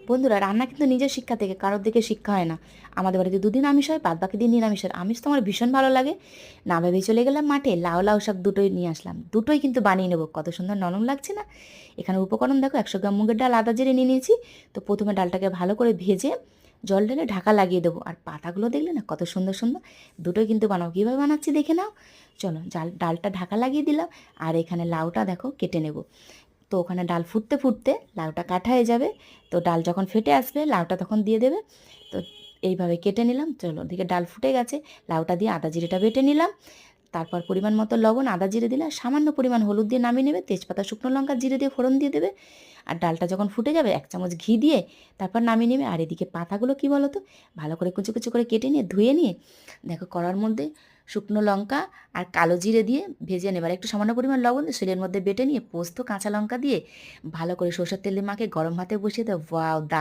বন্ধুরা, রান্না কিন্তু নিজের শিক্ষা থেকে, কারোর দিকে শিক্ষা হয় না। আমাদের বাড়িতে দুদিন আমিষ হয়, বাদ বাকি দিন নিরামিষ হয়। আমিষ তো আমার ভীষণ ভালো লাগে। না ভেবেই চলে গেলাম মাঠে, লাউ লাউ শাক দুটোই নিয়ে আসলাম, দুটোই কিন্তু বানিয়ে নেবো। কত সুন্দর নরম লাগছে না? এখানে উপকরণ দেখো, 100 গ্রাম মুগের ডাল আদা জিরে নিয়ে নিয়েছি। তো প্রথমে ডালটাকে ভালো করে ভেজে জল ঢেলে ঢাকা লাগিয়ে দেবো। আর পাতাগুলো দেখলে না কত সুন্দর সুন্দর, দুটোই কিন্তু বানাবো। কীভাবে বানাচ্ছি দেখে নাও। চলো, ডালটা ঢাকা লাগিয়ে দিলাম। আর এখানে লাউটা দেখো কেটে নেব। তো ওখানে ডাল ফুটতে ফুটতে লাউটা কাটা হয়ে যাবে। তো ডাল যখন ফেটে আসবে লাউটা তখন দিয়ে দেবে। তো এইভাবে কেটে নিলাম। চলো, ওদিকে ডাল ফুটে গেছে, লাউটা দিয়ে আদা জিরেটা বেটে নিলাম। তারপর পরিমাণ মতো লবণ, আদা জিরে দিলে, সামান্য পরিমাণ হলুদ দিয়ে নামিয়ে নেবে। তেজপাতা শুকনো লঙ্কা জিরে দিয়ে ফোড়ন দিয়ে দেবে। আর ডালটা যখন ফুটে যাবে 1 চামচ ঘি দিয়ে তারপর নামিয়ে নেবে। আর এদিকে পাতাগুলো কী বলো তো, ভালো করে কুচি কুচি করে কেটে নিয়ে ধুয়ে নিয়ে দেখো কড়ার মধ্যে শুকনো লঙ্কা আর কালো জিরে দিয়ে ভেজে নেবার, একটু সামান্য পরিমাণ লবণ দিয়ে শিলের মধ্যে বেটে নিয়ে পোস্ত কাঁচা লঙ্কা দিয়ে ভালো করে সরষের তেল দিয়ে মাখে গরম ভাতে বসিয়ে দাও। ওয়াও!